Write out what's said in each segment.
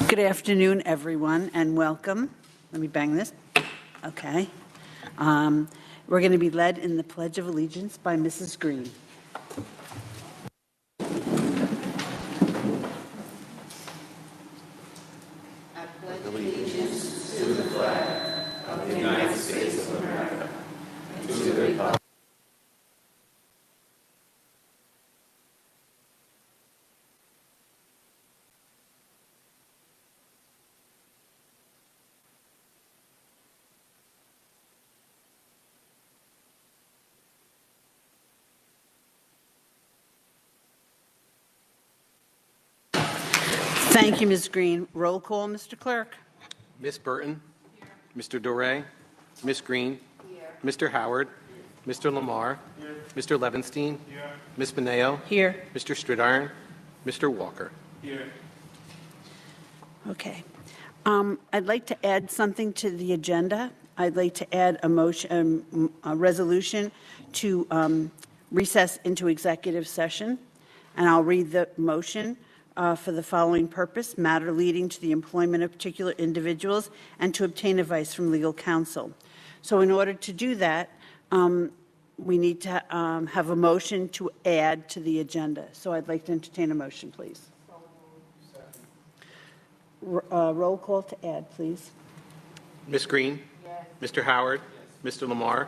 Good afternoon, everyone, and welcome. Let me bang this. Okay. We're going to be led in the Pledge of Allegiance by Mrs. Green. I pledge allegiance to the flag of the United States of America and to the republic. Thank you, Ms. Green. Roll call, Mr. Clerk. Ms. Burton. Here. Mr. Doré. Ms. Green. Here. Mr. Howard. Here. Mr. Lamar. Here. Mr. Levenstein. Here. Ms. Beneo. Here. Mr. Stridarn. Mr. Walker. Here. Okay. I'd like to add something to the agenda. I'd like to add a motion, a resolution to recess into executive session, and I'll read the motion. For the following purpose: matter leading to the employment of particular individuals and to obtain advice from legal counsel. So in order to do that, we need to have a motion to add to the agenda. So I'd like to entertain a motion, please. Roll call to add, please. Ms. Green. Yes. Mr. Howard. Yes. Mr. Lamar.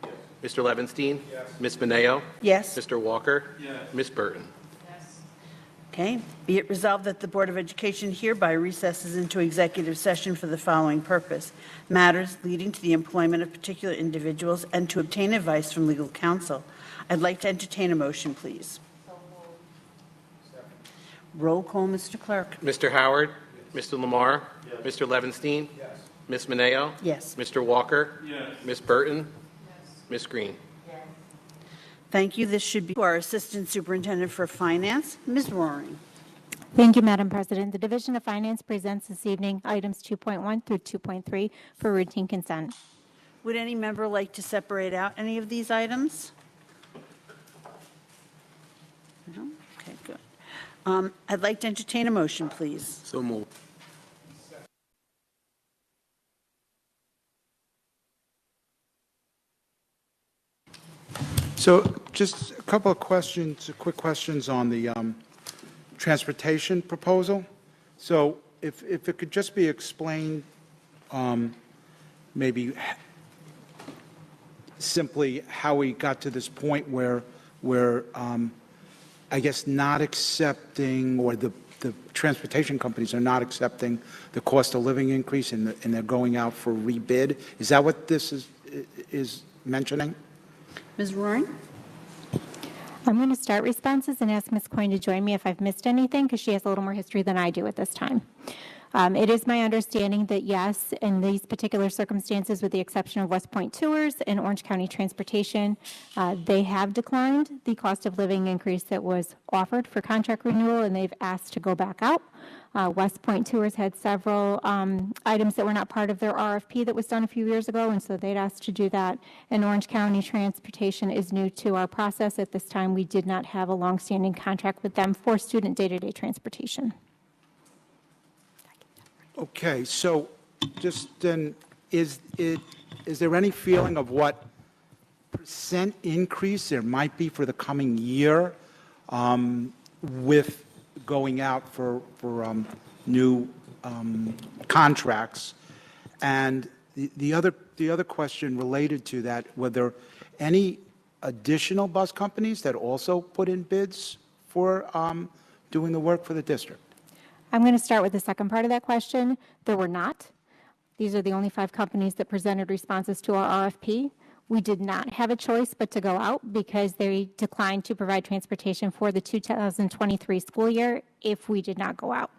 Yes. Mr. Levenstein. Yes. Ms. Beneo. Yes. Mr. Walker. Yes. Ms. Burton. Okay. Be it resolved that the Board of Education hereby recesses into executive session for the following purpose: matters leading to the employment of particular individuals and to obtain advice from legal counsel. I'd like to entertain a motion, please. Roll call, Mr. Clerk. Mr. Howard. Yes. Mr. Lamar. Yes. Mr. Levenstein. Yes. Ms. Beneo. Yes. Mr. Walker. Yes. Ms. Burton. Yes. Ms. Green. Thank you. This should be our Assistant Superintendent for Finance, Ms. Roaring. Thank you, Madam President. The Division of Finance presents this evening items 2.1 through 2.3 for routine consent. Would any member like to separate out any of these items? No? Okay, good. I'd like to entertain a motion, please. So moved. So just a couple of questions, quick questions on the transportation proposal. So if it could just be explained, maybe simply how we got to this point where I guess not accepting, or the transportation companies are not accepting the cost of living increase and they're going out for rebid. Is that what this is mentioning? Ms. Roaring? I'm going to start responses and ask Ms. Coyne to join me if I've missed anything, because she has a little more history than I do at this time. It is my understanding that, yes, in these particular circumstances, with the exception of West Point Tours and Orange County Transportation, they have declined the cost of living increase that was offered for contract renewal, and they've asked to go back out. West Point Tours had several items that were not part of their RFP that was done a few years ago, and so they'd asked to do that. And Orange County Transportation is new to our process. At this time, we did not have a longstanding contract with them for student day-to-day transportation. Okay, so just then, is there any feeling of what percent increase there might be for the coming year with going out for new contracts? And the other question related to that, were there any additional bus companies that also put in bids for doing the work for the district? I'm going to start with the second part of that question. There were not. These are the only 5 companies that presented responses to our RFP. We did not have a choice but to go out because they declined to provide transportation for the 2023 school year if we did not go out.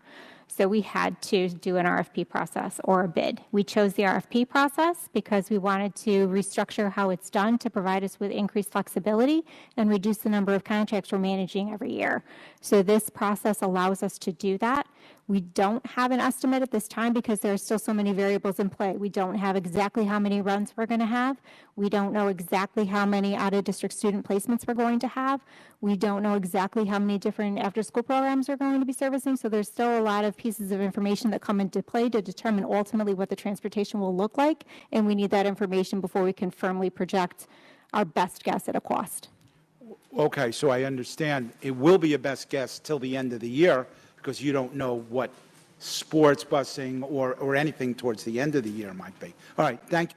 So we had to do an RFP process or a bid. We chose the RFP process because we wanted to restructure how it's done to provide us with increased flexibility and reduce the number of contracts we're managing every year. So this process allows us to do that. We don't have an estimate at this time because there are still so many variables in play. We don't have exactly how many runs we're going to have. We don't know exactly how many out-of-district student placements we're going to have. We don't know exactly how many different after-school programs we're going to be servicing. So there's still a lot of of pieces of information that come into play to determine ultimately what the transportation will look like, and we need that information before we can firmly project our best guess at a cost. Okay, so I understand it will be a best guess till the end of the year because you don't know what sports busing or anything towards the end of the year might be. All right, thank you.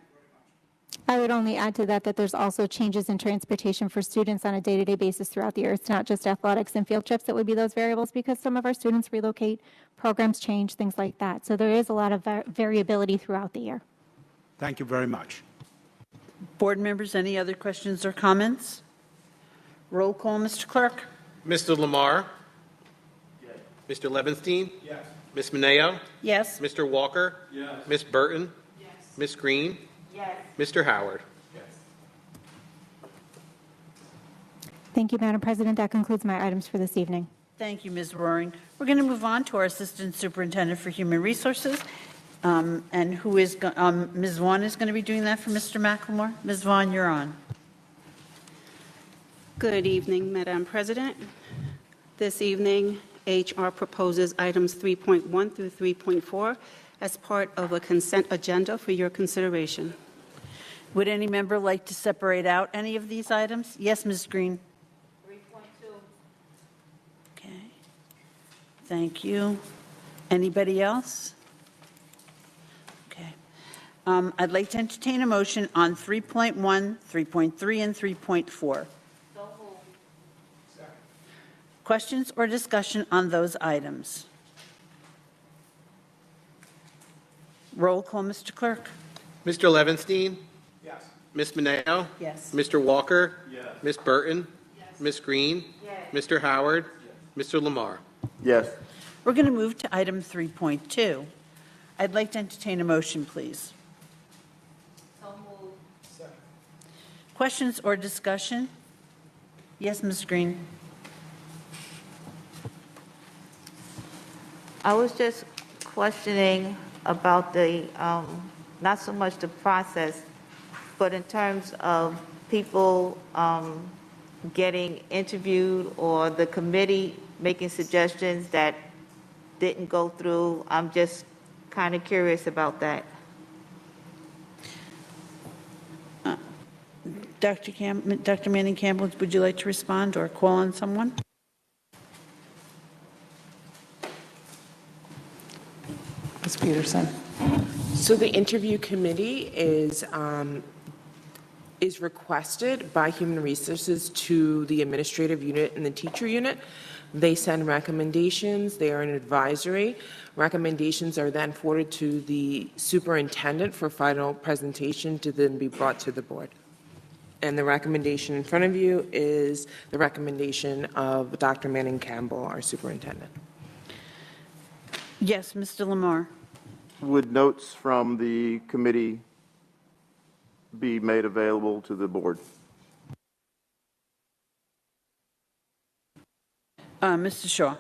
I would only add to that that there's also changes in transportation for students on a day-to-day basis throughout the year. It's not just athletics and field trips that would be those variables because some of our students relocate, programs change, things like that. So there is a lot of variability throughout the year. Thank you very much. Board members, any other questions or comments? Roll call, Mr. Clerk. Mr. Lamar? Yes. Mr. Levinstein? Yes. Ms. Mineo? Yes. Mr. Walker? Yes. Ms. Burton? Yes. Ms. Green? Yes. Mr. Howard? Thank you, Madam President. That concludes my items for this evening. Thank you, Ms. Roaring. We're going to move on to our Assistant Superintendent for Human Resources, and who is, Ms. Vaughn is going to be doing that for Mr. McLemore. Ms. Vaughn, you're on. Good evening, Madam President. This evening, HR proposes items 3.1 through 3.4 as part of a consent agenda for your consideration. Would any member like to separate out any of these items? Yes, Ms. Green. 3.2. Okay. Thank you. Anybody else? Okay. I'd like to entertain a motion on 3.1, 3.3, and 3.4. So moved. Questions or discussion on those items? Roll call, Mr. Clerk. Mr. Levinstein? Yes. Ms. Mineo? Yes. Mr. Walker? Yes. Ms. Burton? Yes. Ms. Green? Yes. Mr. Howard? Yes. Mr. Lamar? Yes. We're going to move to item 3.2. I'd like to entertain a motion, please. So moved. Questions or discussion? Yes, Ms. Green. I was just questioning about the, not so much the process, but in terms of people getting interviewed or the committee making suggestions that didn't go through. I'm just kind of curious about that. Dr. Manning Campbell, would you like to respond or call on someone? Ms. Peterson. So the interview committee is requested by Human Resources to the administrative unit and the teacher unit. They send recommendations. They are an advisory. Recommendations are then forwarded to the superintendent for final presentation to then be brought to the board. And the recommendation in front of you is the recommendation of Dr. Manning Campbell, our superintendent. Yes, Mr. Lamar. Would notes from the committee be made available to the board? Mr. Shaw.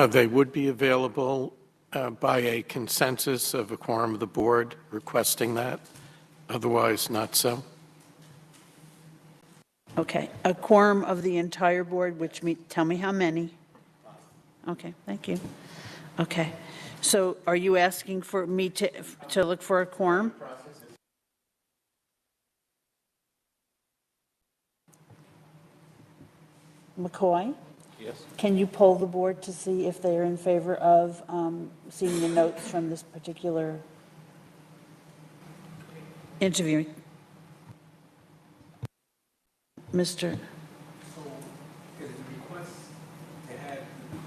They would be available by a consensus of a quorum of the board requesting that. Otherwise, not so. Okay, a quorum of the entire board, which tell me how many? Okay, thank you. Okay, so are you asking for me to look for a quorum? McCoy? Yes. Can you poll the board to see if they are in favor of seeing the notes from this particular interview? Mr.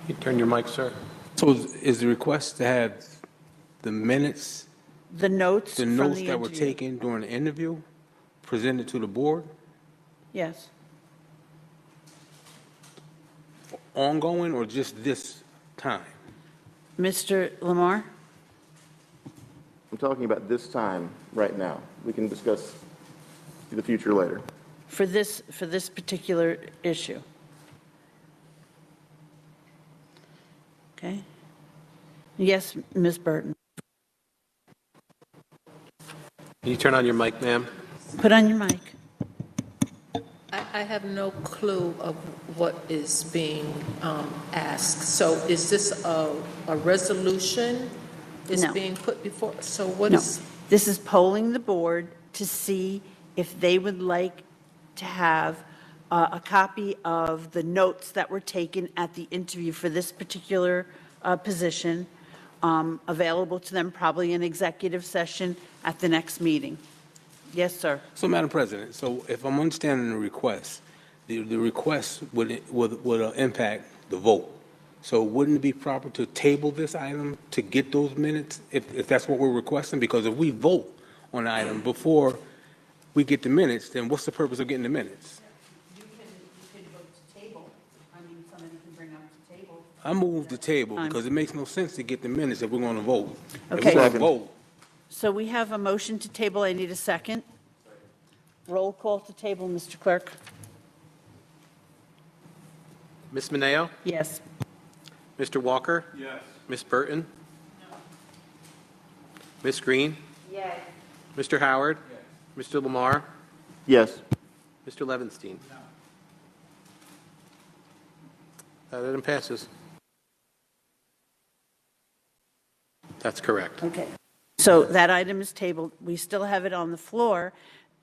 You turn your mic, sir. So is the request to have the minutes, The notes the from notes the that were interview? taken during the interview presented to the board, Yes. ongoing or just this time? Mr. Lamar? I'm talking about this time, right now. We can discuss the future later. For this particular issue? Okay. Yes, Ms. Burton. Can you turn on your mic, ma'am? Put on your mic. I have no clue of what is being asked. So is this a resolution is No. being put before? So what No, is? this is polling the board to see if they would like to have a copy of the notes that were taken at the interview for this particular position available to them, probably in executive session at the next meeting. Yes, sir. So, Madam President, so if I'm understanding the request, the request would impact the vote. So wouldn't it be proper to table this item to get those minutes, if that's what we're requesting? Because if we vote on the item before we get the minutes, then what's the purpose of getting the minutes? You can vote to table. I mean, somebody can bring up the table. I move the table because it makes no sense to get the minutes if we're going to vote. If Okay. we're going to vote, So we have a motion to table. I need a second. Roll call to table, Mr. Clerk. Ms. Mineo? Yes. Mr. Walker? Yes. Ms. Burton? Ms. Green? Yes. Mr. Howard? Mr. Lamar? Yes. Mr. Levinstein? That item passes. That's correct. Okay. So that item is tabled. We still have it on the floor,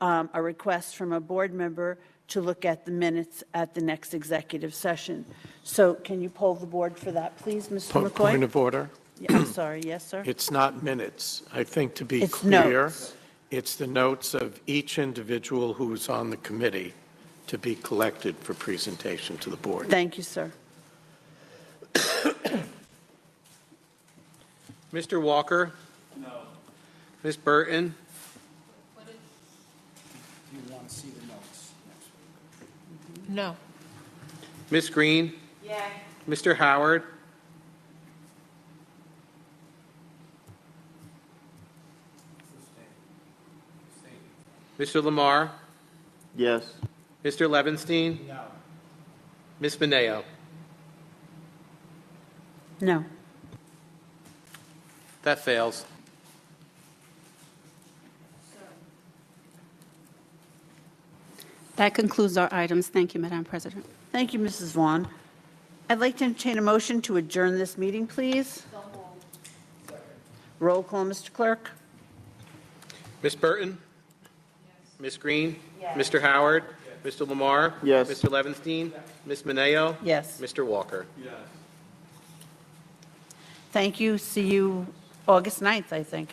a request from a board member to look at the minutes at the next executive session. So can you poll the board for that, please, Mr. McCoy? Point of order. Yeah, I'm sorry. Yes, sir? It's not minutes. I think to be It's clear, notes. it's the notes of each individual who's on the committee to be collected for presentation to the board. Thank you, sir. Mr. Walker? No. Ms. Burton? You want to see the notes next week? No. Ms. Green? Yes. Mr. Howard? Mr. Lamar? Yes. Mr. Levinstein? No. Ms. Mineo? No. That fails. That concludes our items. Thank you, Madam President. Thank you, Mrs. Vaughn. I'd like to entertain a motion to adjourn this meeting, please. Roll call, Mr. Clerk. Ms. Burton? Ms. Green? Mr. Howard? Mr. Lamar? Yes. Mr. Levinstein? Ms. Mineo? Yes. Mr. Walker? Thank you. See you August 9th, I think.